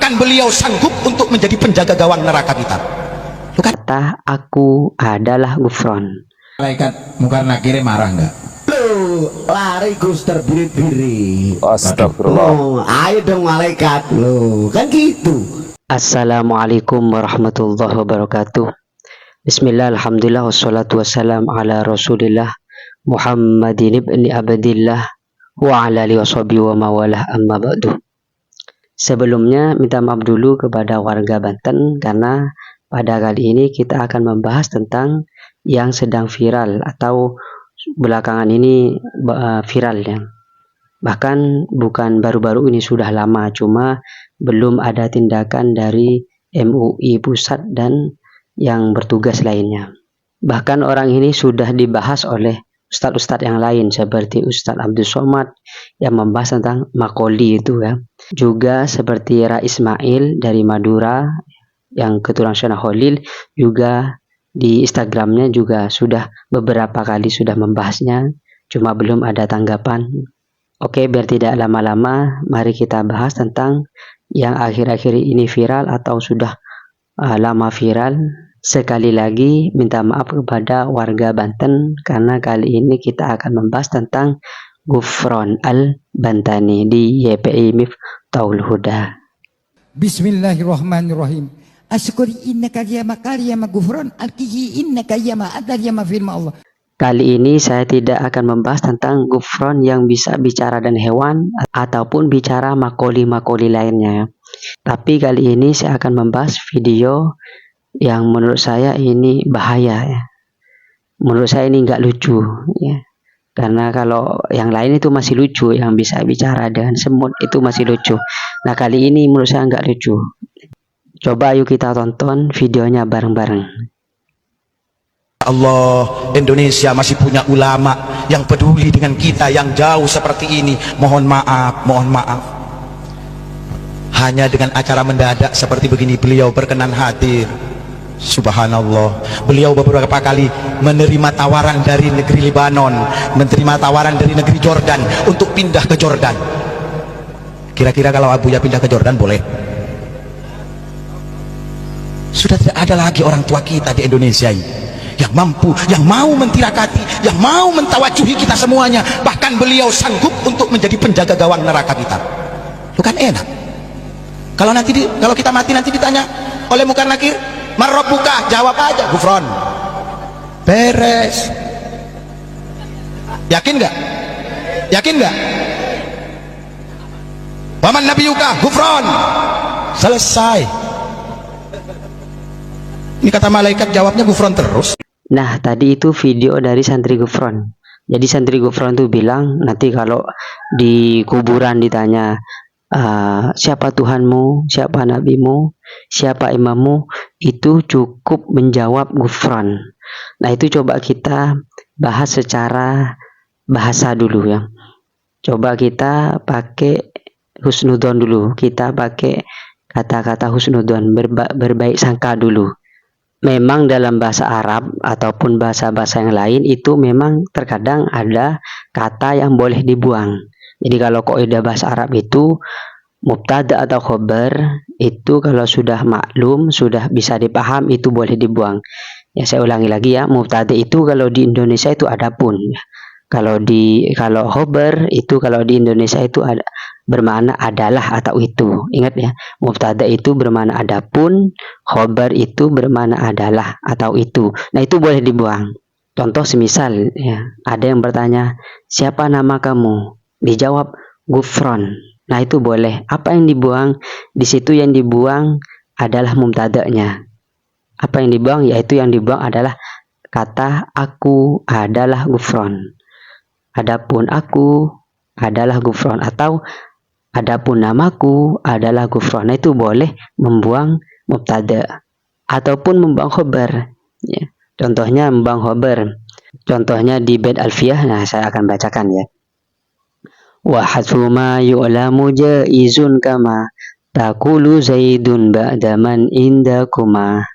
Bahkan beliau sanggup untuk menjadi penjaga gawang neraka kita. Bukan? Kata aku adalah Gufron. Malaikat Munkar Nakir marah enggak? Lari Gus terbirit-birit. Astagfirullah. Oh, ayo dong malaikat lo, kan gitu. Assalamualaikum warahmatullahi wabarakatuh. Bismillah, alhamdulillah, wassalatu wassalam ala rasulillah Muhammadin ibni abdillah wa ala alihi washabihi wa mawalah, amma ba'du. Sebelumnya minta maaf dulu kepada warga Banten karena pada kali ini kita akan membahas tentang yang sedang viral atau belakangan ini viral ya. Bahkan bukan baru-baru ini, sudah lama, cuma belum ada tindakan dari MUI pusat dan yang bertugas lainnya. Bahkan orang ini sudah dibahas oleh ustadz-ustadz yang lain seperti Ustadz Abdul Somad yang membahas tentang makoli itu ya. Juga seperti Ra Ismail dari Madura yang keturunan Syekh Khalil, juga di Instagramnya juga sudah beberapa kali sudah membahasnya, cuma belum ada tanggapan. Oke, biar tidak lama-lama, mari kita bahas tentang yang akhir-akhir ini viral atau sudah lama viral. Sekali lagi minta maaf kepada warga Banten karena kali ini kita akan membahas tentang Gufron Al-Bantani di YPI Miftahul Huda. Bismillahirrahmanirrahim. Asyukuri innaka yama kariyama Gufron al-kihi innaka yama adar yama firma Allah. Kali ini saya tidak akan membahas tentang Gufron yang bisa bicara dan hewan ataupun bicara makoli-makoli lainnya. Tapi kali ini saya akan membahas video yang menurut saya ini bahaya ya. Menurut saya ini nggak lucu ya. Karena kalau yang lain itu masih lucu, yang bisa bicara dengan semut itu masih lucu. Nah kali ini menurut saya nggak lucu. Coba yuk kita tonton videonya bareng-bareng. Allah, Indonesia masih punya ulama yang peduli dengan kita yang jauh seperti ini. Mohon maaf, mohon maaf. Hanya dengan acara mendadak seperti begini beliau berkenan hadir. Subhanallah, beliau beberapa kali menerima tawaran dari negeri Lebanon, menerima tawaran dari negeri Jordan untuk pindah ke Jordan. Kira-kira kalau Abuya pindah ke Jordan boleh? Sudah tidak ada lagi orang tua kita di Indonesia ini yang mampu, yang mau mentirakati, yang mau mentawajuhi kita semuanya. Bahkan beliau sanggup untuk menjadi penjaga gawang neraka kita. Itu kan enak. Kalau nanti kalau kita mati nanti ditanya oleh Munkar Nakir, man rabbuka, jawab aja Gufron, beres. Yakin nggak? Yakin nggak? Waman nabiyuka, Gufron, selesai. Ini kata malaikat jawabnya Gufron terus. Nah tadi itu video dari santri Gufron. Jadi santri Gufron tuh bilang nanti kalau di kuburan ditanya siapa Tuhanmu, siapa nabimu, siapa imammu, itu cukup menjawab Gufron. Nah itu coba kita bahas secara bahasa dulu ya. Coba kita pakai husnudon dulu, kita pakai kata-kata husnudon, berbaik sangka dulu. Memang dalam bahasa Arab ataupun bahasa-bahasa yang lain itu memang terkadang ada kata yang boleh dibuang. Jadi kalau kaidah bahasa Arab itu mubtada atau khobar itu kalau sudah maklum, sudah bisa dipaham itu boleh dibuang. Ya saya ulangi lagi ya, mubtada itu kalau di Indonesia itu adapun. Kalau khobar itu kalau di Indonesia itu ada bermakna adalah atau itu. Ingat ya, mubtada itu bermakna adapun, khobar itu bermakna adalah atau itu. Nah itu boleh dibuang. Contoh semisal ya, ada yang bertanya, siapa nama kamu? Dijawab Gufron. Nah itu boleh. Apa yang dibuang? Di situ yang dibuang adalah mubtadanya. Apa yang dibuang? Yaitu yang dibuang adalah kata aku adalah Gufron. Adapun aku adalah Gufron atau adapun namaku adalah Gufron. Nah, itu boleh membuang mubtada ataupun membuang khobar. Ya. Contohnya membuang khobar. Contohnya di bait alfiyah. Nah, saya akan bacakan ya. Wa hadfu ma yu'lamu jaizun kama taqulu zaidun ba'da man indakuma.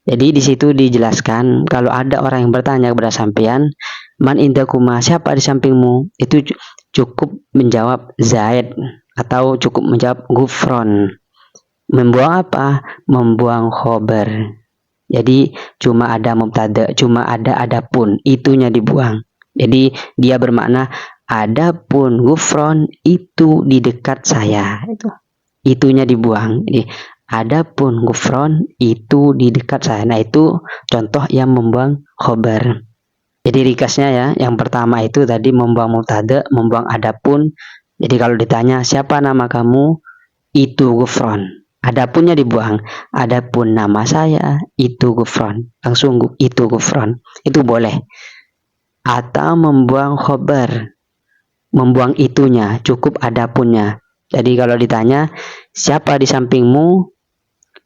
Jadi di situ dijelaskan kalau ada orang yang bertanya kepada sampean, man indakuma, siapa di sampingmu? Itu cukup menjawab Zaid atau cukup menjawab Gufron. Membuang apa? Membuang khobar. Jadi cuma ada mubtada, cuma ada adapun, itunya dibuang. Jadi dia bermakna adapun gufron itu di dekat saya. Itunya dibuang. Jadi adapun gufron itu di dekat saya. Nah, itu contoh yang membuang khobar. Jadi ringkasnya ya, yang pertama itu tadi membuang mubtada, membuang adapun. Jadi kalau ditanya siapa nama kamu, itu gufron. Adapunnya dibuang. Adapun nama saya itu gufron. Langsung itu gufron. Itu boleh. Atau membuang khobar. Membuang itunya, cukup adapunnya. Jadi kalau ditanya siapa di sampingmu,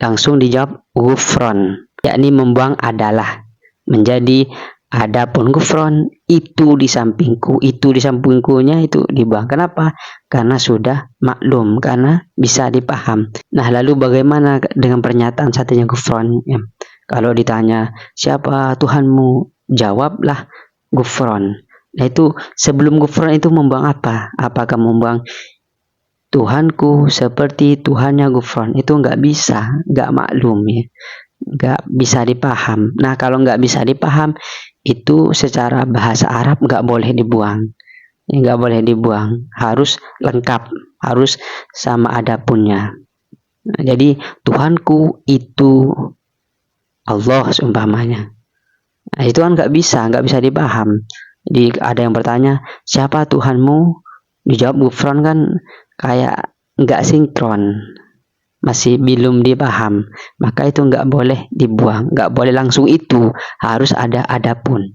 langsung dijawab gufron. Yakni membuang adalah. Menjadi adapun gufron itu di sampingku, itu di sampingkunya itu dibuang. Kenapa? Karena sudah maklum, karena bisa dipaham. Nah, lalu bagaimana dengan pernyataan satunya gufron? Ya. Kalau ditanya siapa Tuhanmu, jawablah gufron. Nah, itu sebelum gufron itu membuang apa? Apakah membuang Tuhanku seperti Tuhannya gufron? Itu nggak bisa, nggak maklum ya, nggak bisa dipaham. Nah, kalau nggak bisa dipaham, itu secara bahasa Arab nggak boleh dibuang. Ya, nggak boleh dibuang, harus lengkap, harus sama adapunnya. Nah, jadi Tuhanku itu Allah seumpamanya. Nah, itu kan nggak bisa dipaham. Jadi ada yang bertanya siapa Tuhanmu, dijawab gufron, kan kayak nggak sinkron, masih belum dipaham. Maka itu nggak boleh dibuang, nggak boleh langsung itu, harus ada adapun.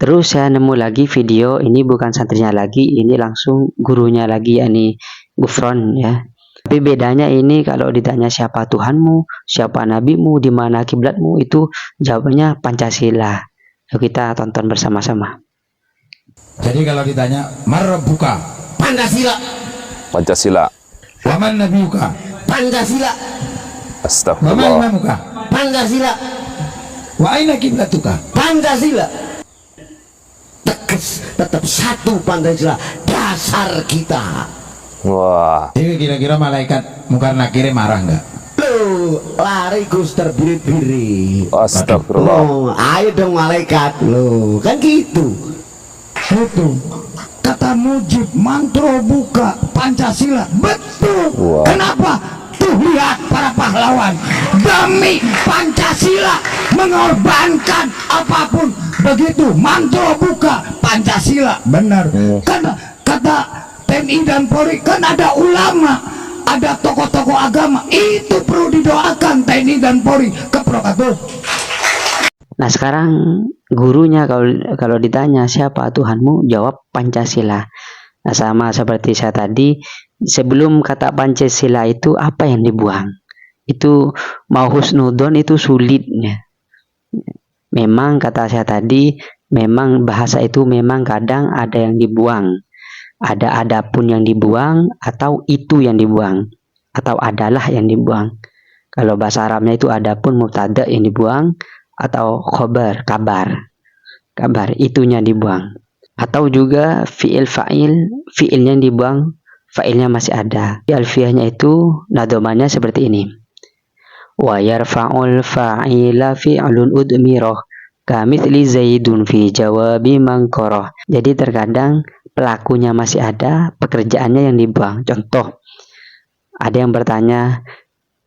Terus saya nemu lagi video, ini bukan santrinya lagi, ini langsung gurunya lagi, yakni gufron ya. Tapi bedanya ini kalau ditanya siapa Tuhanmu, siapa nabimu, di mana kiblatmu, itu jawabannya Pancasila. Yuk kita tonton bersama-sama. Jadi kalau ditanya marabbuka, Pancasila, Pancasila. waman nabiyuka, Pancasila, waman Astagfirullah. imamuka, Pancasila, wa aina kiblatuka. Pancasila. Tegas, tetap satu Pancasila, dasar kita. Wah, Jadi kira-kira malaikat Munkar Nakir marah nggak? Loh, lari Gus terbirit-birit. astagfirullah. Oh, ayo dong malaikat. Loh, kan gitu. Itu kata Mujib, mantro buka Pancasila. Betul. Wah. Kenapa? Tuh lihat para pahlawan demi Pancasila mengorbankan apapun. Begitu mantro buka Pancasila. Benar. Karena kata TNI dan Polri kan ada ulama, ada tokoh-tokoh agama, itu perlu didoakan TNI dan Polri. Keprokatuh. Nah, sekarang gurunya kalau ditanya siapa Tuhanmu, jawab Pancasila. Nah, sama seperti saya tadi, sebelum kata Pancasila itu apa yang dibuang? Itu mau husnudon itu sulitnya. Memang kata saya tadi, memang bahasa itu memang kadang ada yang dibuang. Ada adapun yang dibuang, atau itu yang dibuang, atau adalah yang dibuang. Kalau bahasa Arabnya itu adapun mubtada yang dibuang, atau khobar, kabar itunya dibuang. Atau juga fi'il fa'il, fi'ilnya yang dibuang, fa'ilnya masih ada. Di alfiyahnya itu nadomannya seperti ini. Wa yarfa'ul fa'ila fi'lun udmirah kamithli zaidun fi jawabi mangkoroh. Jadi terkadang pelakunya masih ada, pekerjaannya yang dibuang. Contoh, ada yang bertanya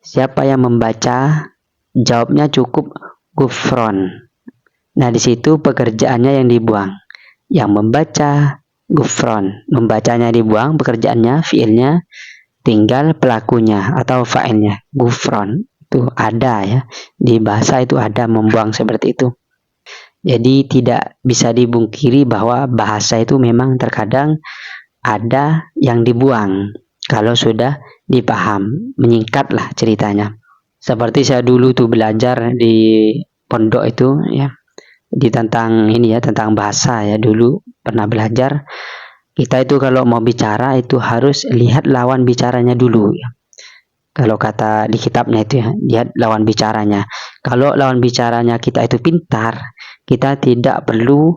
siapa yang membaca, jawabnya cukup gufron. Nah, di situ pekerjaannya yang dibuang. Yang membaca gufron, membacanya dibuang, pekerjaannya, fiilnya, tinggal pelakunya atau fa'ilnya, gufron. Itu ada ya, di bahasa itu ada membuang seperti itu. Jadi tidak bisa dibungkiri bahwa bahasa itu memang terkadang ada yang dibuang kalau sudah dipaham, menyingkatlah ceritanya. Seperti saya dulu tuh belajar di pondok itu ya, di tentang ini ya, tentang bahasa ya, dulu pernah belajar. Kita itu kalau mau bicara itu harus lihat lawan bicaranya dulu ya. Kalau kata di kitabnya itu ya, lihat lawan bicaranya. Kalau lawan bicaranya kita itu pintar, kita tidak perlu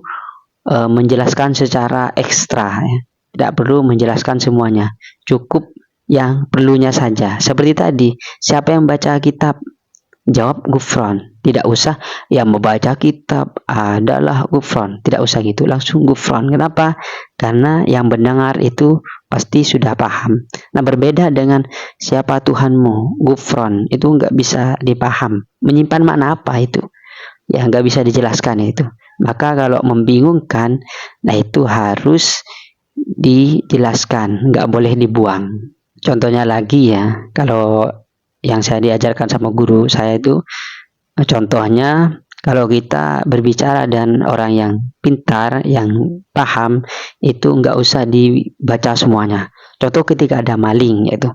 menjelaskan secara ekstra ya. Tidak perlu menjelaskan semuanya. Cukup yang perlunya saja. Seperti tadi, siapa yang baca kitab? Jawab gufron. Tidak usah yang membaca kitab adalah gufron. Tidak usah gitu, langsung gufron. Kenapa? Karena yang mendengar itu pasti sudah paham. Nah, berbeda dengan siapa Tuhanmu, gufron, itu nggak bisa dipaham. Menyimpan makna apa itu? Ya, nggak bisa dijelaskan itu. Maka kalau membingungkan, nah itu harus dijelaskan, nggak boleh dibuang. Contohnya lagi ya, kalau yang saya diajarkan sama guru saya itu, contohnya kalau kita berbicara dan orang yang pintar, yang paham, itu nggak usah dibaca semuanya. Contoh ketika ada maling, yaitu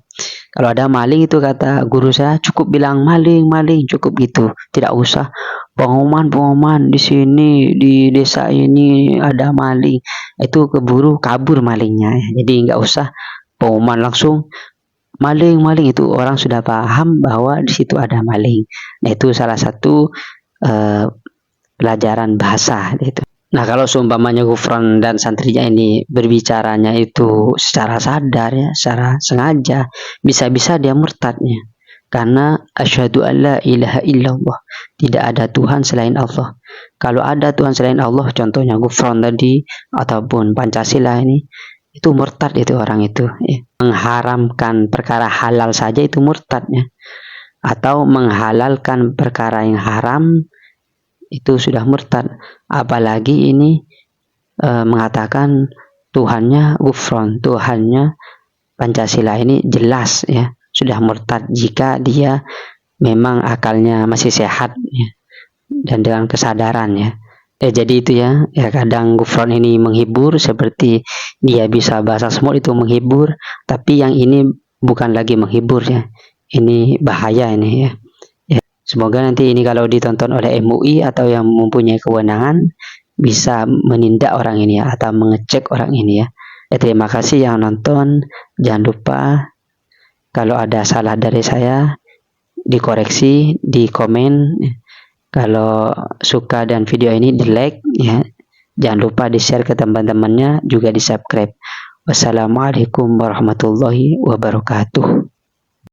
kalau ada maling itu kata guru saya cukup bilang maling, maling, cukup gitu. Tidak usah pengumuman di sini di desa ini ada maling. Itu keburu kabur malingnya. Jadi nggak usah pengumuman langsung maling, maling, itu orang sudah paham bahwa di situ ada maling. Nah, itu salah satu pelajaran bahasa itu. Nah, kalau seumpamanya Gufron dan santrinya ini berbicaranya itu secara sadar ya, secara sengaja, bisa-bisa dia murtadnya. Karena asyhadu alla ilaha illallah, tidak ada Tuhan selain Allah. Kalau ada Tuhan selain Allah, contohnya Gufron tadi ataupun Pancasila ini, itu murtad itu orang itu ya. Mengharamkan perkara halal saja itu murtadnya, atau menghalalkan perkara yang haram itu sudah murtad. Apalagi ini mengatakan Tuhannya Gufron, Tuhannya Pancasila, ini jelas ya sudah murtad jika dia memang akalnya masih sehat ya, dan dengan kesadaran ya. Jadi itu ya, kadang Gufron ini menghibur seperti dia bisa bahasa semut itu menghibur, tapi yang ini bukan lagi menghibur ya, ini bahaya ini ya. Semoga nanti ini kalau ditonton oleh MUI atau yang mempunyai kewenangan bisa menindak orang ini ya, atau mengecek orang ini ya. Terima kasih yang nonton, jangan lupa kalau ada salah dari saya dikoreksi di komen. Kalau suka dan video ini di like ya, jangan lupa di share ke teman-temannya, juga di subscribe. Wassalamualaikum warahmatullahi wabarakatuh.